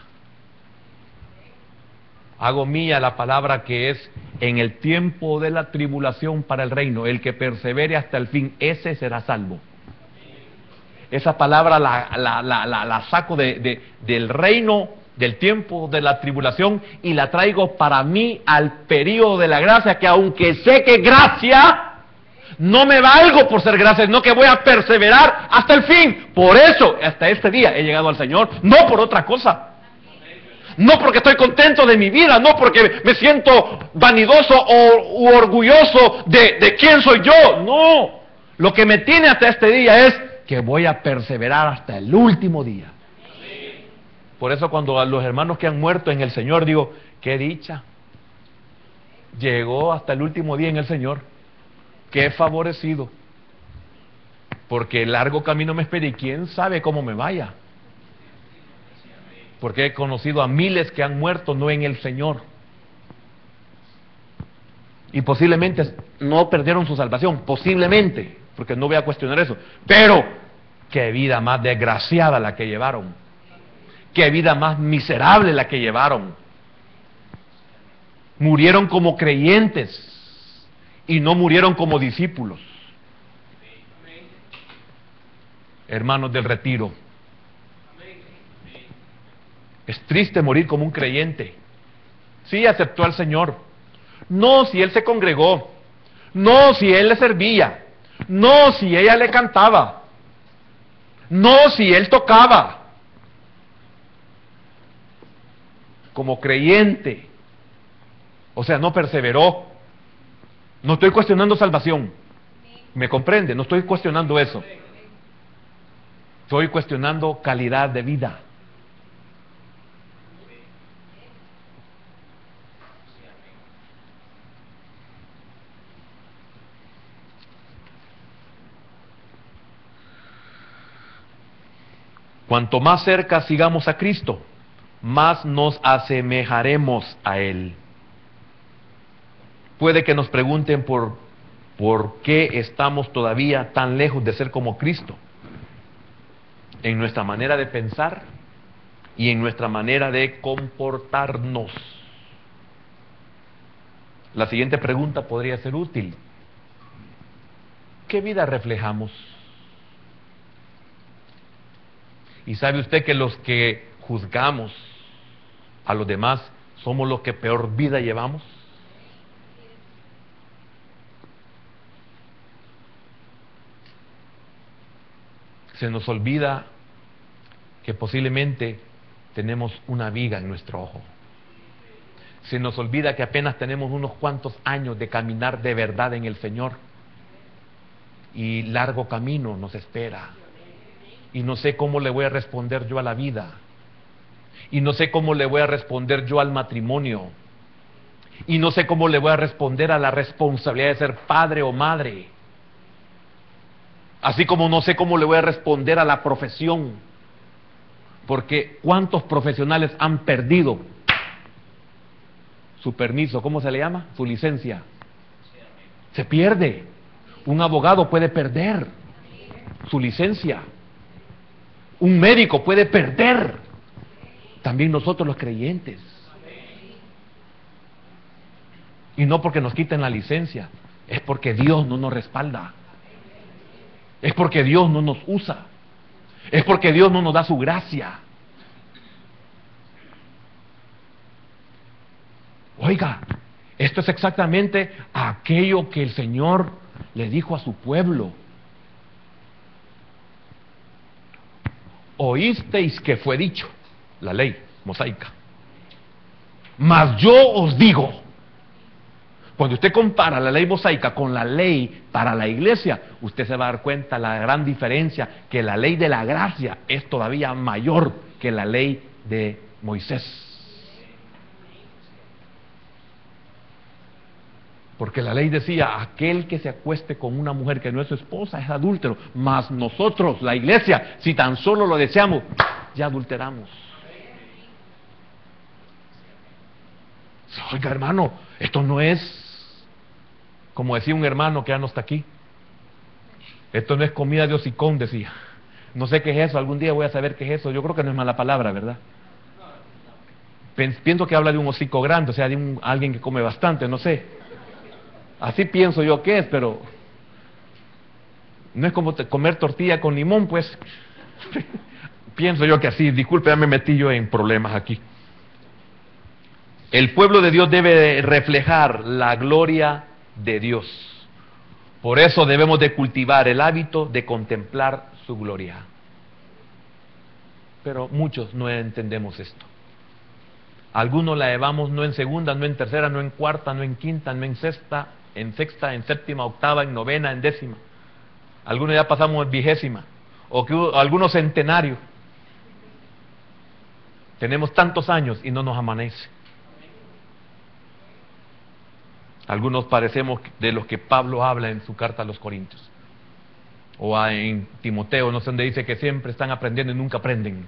Hago mía la palabra que es en el tiempo de la tribulación para el reino. El que persevere hasta el fin, ese será salvo. Esa palabra la saco del reino, del tiempo de la tribulación, y la traigo para mí al período de la gracia, que aunque sé que gracia, no me valgo por ser gracia, sino que voy a perseverar hasta el fin. Por eso, hasta este día he llegado al Señor, no por otra cosa. No porque estoy contento de mi vida, no porque me siento vanidoso u orgulloso de quién soy yo. No, lo que me tiene hasta este día es que voy a perseverar hasta el último día. Por eso cuando a los hermanos que han muerto en el Señor digo, qué dicha, llegó hasta el último día en el Señor, qué favorecido, porque el largo camino me espera y quién sabe cómo me vaya, porque he conocido a miles que han muerto no en el Señor, y posiblemente no perdieron su salvación, posiblemente, porque no voy a cuestionar eso, pero qué vida más desgraciada la que llevaron. Qué vida más miserable la que llevaron. Murieron como creyentes y no murieron como discípulos. Hermanos del retiro, es triste morir como un creyente. Sí, aceptó al Señor. No, si él se congregó. No, si él le servía. No, si ella le cantaba. No, si él tocaba. Como creyente. O sea, no perseveró. No estoy cuestionando salvación. ¿Me comprende? No estoy cuestionando eso. Estoy cuestionando calidad de vida. Cuanto más cerca sigamos a Cristo, más nos asemejaremos a Él. Puede que nos pregunten por qué estamos todavía tan lejos de ser como Cristo. En nuestra manera de pensar y en nuestra manera de comportarnos. La siguiente pregunta podría ser útil. ¿Qué vida reflejamos? ¿Y sabe usted que los que juzgamos a los demás somos los que peor vida llevamos? Se nos olvida que posiblemente tenemos una viga en nuestro ojo. Se nos olvida que apenas tenemos unos cuantos años de caminar de verdad en el Señor. Y largo camino nos espera. Y no sé cómo le voy a responder yo a la vida. Y no sé cómo le voy a responder yo al matrimonio. Y no sé cómo le voy a responder a la responsabilidad de ser padre o madre. Así como no sé cómo le voy a responder a la profesión. Porque ¿cuántos profesionales han perdido su permiso? ¿Cómo se le llama? Su licencia. Se pierde. Un abogado puede perder su licencia. Un médico puede perder. También nosotros los creyentes. Y no porque nos quiten la licencia, es porque Dios no nos respalda. Es porque Dios no nos usa. Es porque Dios no nos da su gracia. Oiga, esto es exactamente aquello que el Señor le dijo a su pueblo. Oísteis que fue dicho, la ley mosaica. Mas yo os digo, cuando usted compara la ley mosaica con la ley para la iglesia, usted se va a dar cuenta la gran diferencia, que la ley de la gracia es todavía mayor que la ley de Moisés. Porque la ley decía, aquel que se acueste con una mujer que no es su esposa es adúltero, mas nosotros, la iglesia, si tan solo lo deseamos, ya adulteramos. Oiga, hermano, esto no es, como decía un hermano que ya no está aquí, esto no es comida de hocicón, decía. No sé qué es eso, algún día voy a saber qué es eso. Yo creo que no es mala palabra, ¿verdad? Pienso que habla de un hocico grande, o sea, de alguien que come bastante, no sé. Así pienso yo que es, pero no es como comer tortilla con limón, pues. Pienso yo que así, disculpe, ya me metí yo en problemas aquí. El pueblo de Dios debe reflejar la gloria de Dios. Por eso debemos de cultivar el hábito de contemplar su gloria. Pero muchos no entendemos esto. Algunos la llevamos no en segunda, no en tercera, no en cuarta, no en quinta, no en sexta, en séptima, octava, en novena, en décima. Algunos ya pasamos en vigésima, o que algunos centenarios. Tenemos tantos años y no nos amanece. Algunos parecemos de los que Pablo habla en su carta a los Corintios. O en Timoteo, no sé dónde dice que siempre están aprendiendo y nunca aprenden.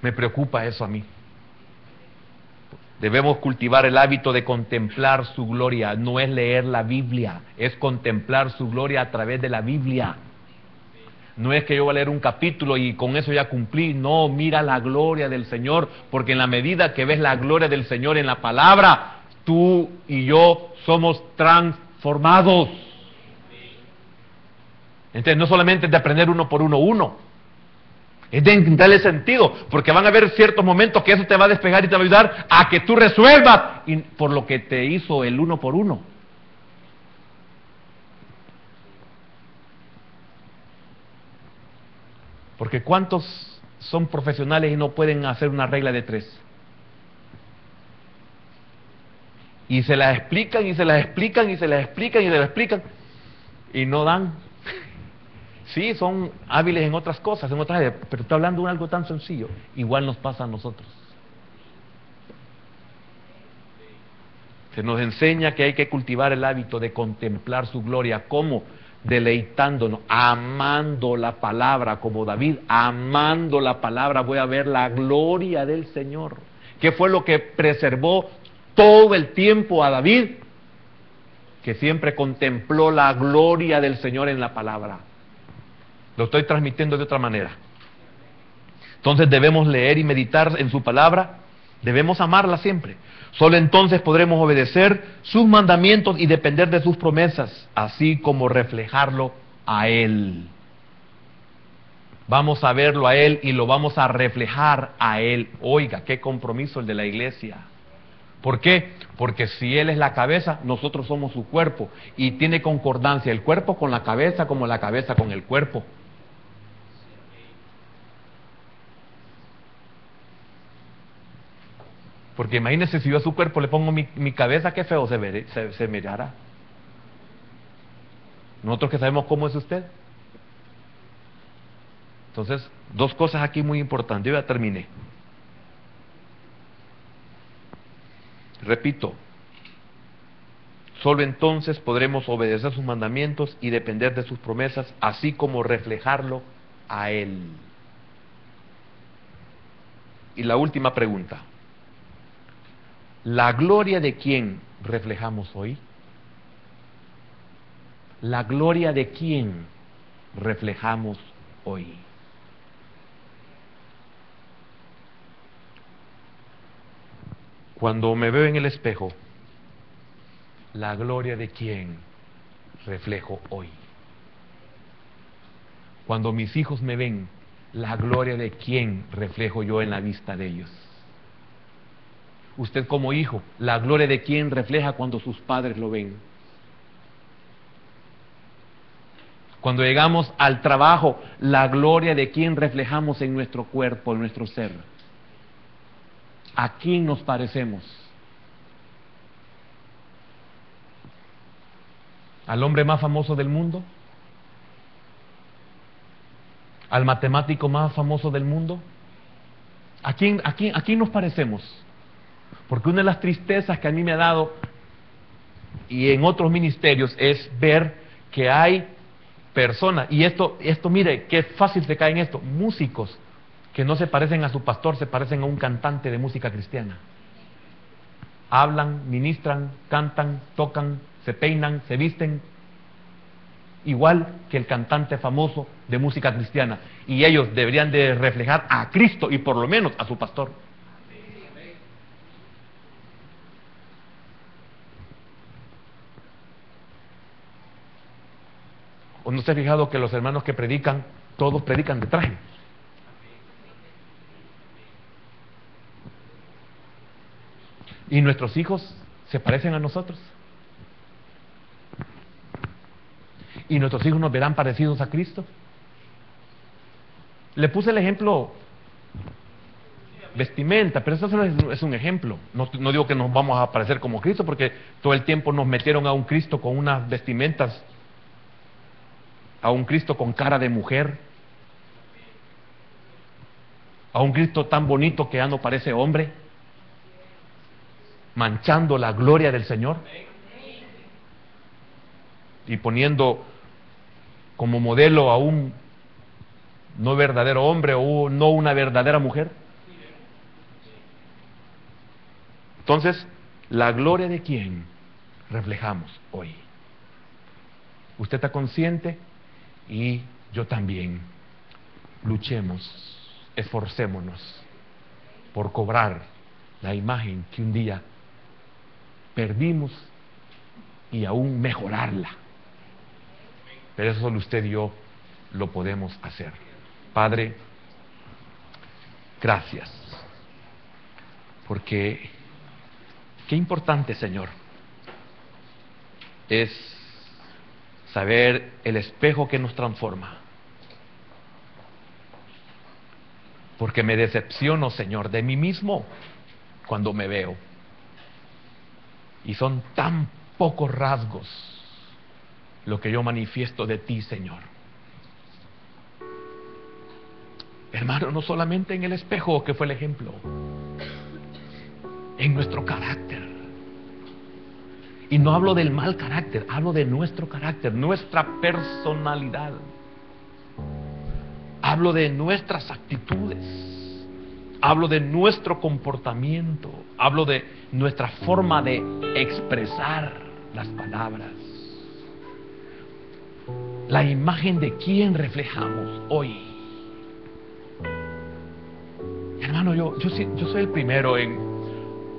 Me preocupa eso a mí. Debemos cultivar el hábito de contemplar su gloria. No es leer la Biblia, es contemplar su gloria a través de la Biblia. No es que yo voy a leer un capítulo y con eso ya cumplí. No, mira la gloria del Señor, porque en la medida que ves la gloria del Señor en la palabra, tú y yo somos transformados. Entonces no solamente es de aprender uno por uno, es de encontrarle sentido, porque van a haber ciertos momentos que eso te va a despegar y te va a ayudar a que tú resuelvas por lo que te hizo el uno por uno. Porque ¿cuántos son profesionales y no pueden hacer una regla de 3? Y se las explican, y se las explican, y se las explican, y se las explican, y no dan. Sí, son hábiles en otras cosas, en otras áreas, pero está hablando de algo tan sencillo. Igual nos pasa a nosotros. Se nos enseña que hay que cultivar el hábito de contemplar su gloria. ¿Cómo? Deleitándonos, amando la palabra, como David, amando la palabra, voy a ver la gloria del Señor. ¿Qué fue lo que preservó todo el tiempo a David? Que siempre contempló la gloria del Señor en la palabra. Lo estoy transmitiendo de otra manera. Entonces debemos leer y meditar en su palabra, debemos amarla siempre. Solo entonces podremos obedecer sus mandamientos y depender de sus promesas, así como reflejarlo a Él. Vamos a verlo a Él y lo vamos a reflejar a Él. Oiga, qué compromiso el de la iglesia. ¿Por qué? Porque si Él es la cabeza, nosotros somos su cuerpo. Y tiene concordancia el cuerpo con la cabeza, como la cabeza con el cuerpo. Porque imagínese si yo a su cuerpo le pongo mi cabeza, qué feo se mirará. Nosotros que sabemos cómo es usted. Entonces, dos cosas aquí muy importantes. Yo ya terminé. Repito, solo entonces podremos obedecer sus mandamientos y depender de sus promesas, así como reflejarlo a Él. Y la última pregunta. ¿La gloria de quién reflejamos hoy? ¿La gloria de quién reflejamos hoy? Cuando me veo en el espejo, ¿la gloria de quién reflejo hoy? Cuando mis hijos me ven, ¿la gloria de quién reflejo yo en la vista de ellos? Usted como hijo, ¿la gloria de quién refleja cuando sus padres lo ven? Cuando llegamos al trabajo, ¿la gloria de quién reflejamos en nuestro cuerpo, en nuestro ser? ¿A quién nos parecemos? ¿Al hombre más famoso del mundo? ¿Al matemático más famoso del mundo? ¿A quién nos parecemos? Porque una de las tristezas que a mí me ha dado y en otros ministerios es ver que hay personas, y esto mire, qué fácil se cae en esto, músicos que no se parecen a su pastor, se parecen a un cantante de música cristiana. Hablan, ministran, cantan, tocan, se peinan, se visten, igual que el cantante famoso de música cristiana. Y ellos deberían de reflejar a Cristo y por lo menos a su pastor. ¿O no se ha fijado que los hermanos que predican, todos predican de traje? ¿Y nuestros hijos se parecen a nosotros? ¿Y nuestros hijos nos verán parecidos a Cristo? Le puse el ejemplo vestimenta, pero eso solo es un ejemplo. No digo que nos vamos a parecer como Cristo, porque todo el tiempo nos metieron a un Cristo con unas vestimentas, a un Cristo con cara de mujer, a un Cristo tan bonito que ya no parece hombre, manchando la gloria del Señor y poniendo como modelo a un no verdadero hombre o no una verdadera mujer. Entonces, ¿la gloria de quién reflejamos hoy? Usted está consciente y yo también. Luchemos, esforcémonos por cobrar la imagen que un día perdimos y aún mejorarla. Pero eso solo usted y yo lo podemos hacer. Padre, gracias, porque qué importante, Señor, es saber el espejo que nos transforma. Porque me decepciono, Señor, de mí mismo cuando me veo. Y son tan pocos rasgos lo que yo manifiesto de ti, Señor. Hermano, no solamente en el espejo, que fue el ejemplo, en nuestro carácter. Y no hablo del mal carácter, hablo de nuestro carácter, nuestra personalidad. Hablo de nuestras actitudes, hablo de nuestro comportamiento, hablo de nuestra forma de expresar las palabras. La imagen de quién reflejamos hoy. Hermano, yo soy el primero en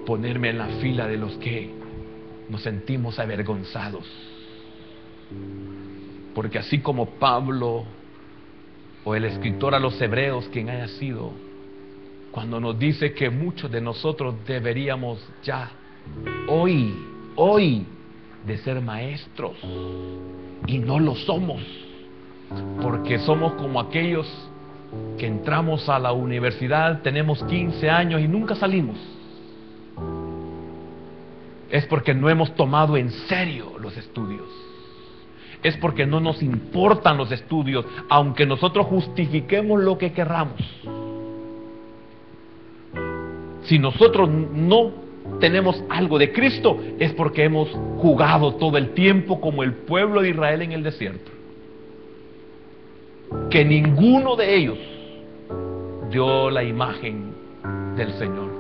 ponerme en la fila de los que nos sentimos avergonzados. Porque así como Pablo o el escritor a los hebreos, quien haya sido, cuando nos dice que muchos de nosotros deberíamos ya hoy de ser maestros, y no lo somos, porque somos como aquellos que entramos a la universidad, tenemos 15 años y nunca salimos. Es porque no hemos tomado en serio los estudios. Es porque no nos importan los estudios, aunque nosotros justifiquemos lo que querramos. Si nosotros no tenemos algo de Cristo, es porque hemos jugado todo el tiempo como el pueblo de Israel en el desierto. Que ninguno de ellos dio la imagen del Señor.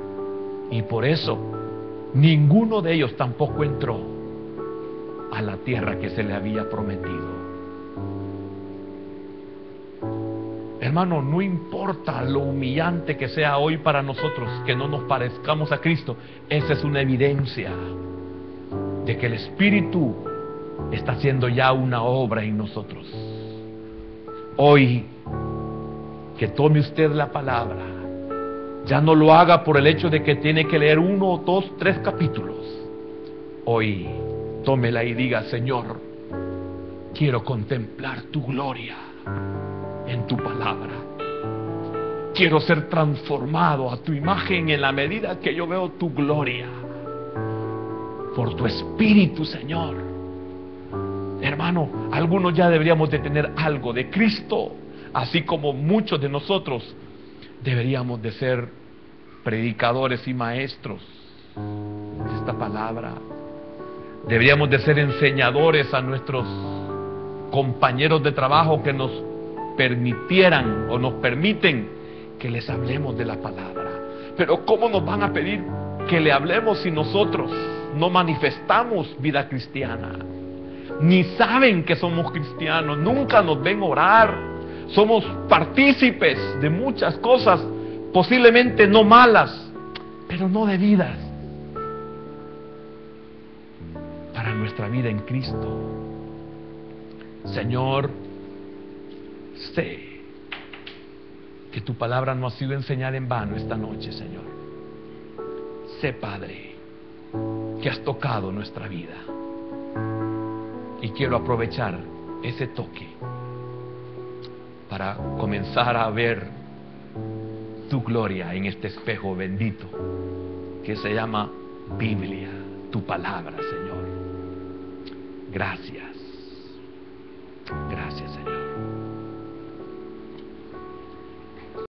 Y por eso, ninguno de ellos tampoco entró a la tierra que se le había prometido. Hermano, no importa lo humillante que sea hoy para nosotros que no nos parezcamos a Cristo, esa es una evidencia de que el Espíritu está haciendo ya una obra en nosotros. Hoy, que tome usted la palabra, ya no lo haga por el hecho de que tiene que leer 1, 2, 3 capítulos. Hoy, tómela y diga: Señor, quiero contemplar tu gloria en tu palabra. Quiero ser transformado a tu imagen en la medida que yo veo tu gloria. Por tu Espíritu, Señor. Hermano, algunos ya deberíamos de tener algo de Cristo, así como muchos de nosotros deberíamos de ser predicadores y maestros de esta palabra. Deberíamos de ser enseñadores a nuestros compañeros de trabajo que nos permitieran o nos permiten que les hablemos de la palabra. Pero ¿cómo nos van a pedir que le hablemos si nosotros no manifestamos vida cristiana? Ni saben que somos cristianos, nunca nos ven orar. Somos partícipes de muchas cosas, posiblemente no malas, pero no debidas para nuestra vida en Cristo. Señor, sé que tu palabra no ha sido enseñada en vano esta noche, Señor. Sé, Padre, que has tocado nuestra vida. Y quiero aprovechar ese toque para comenzar a ver tu gloria en este espejo bendito que se llama Biblia, tu palabra, Señor. Gracias.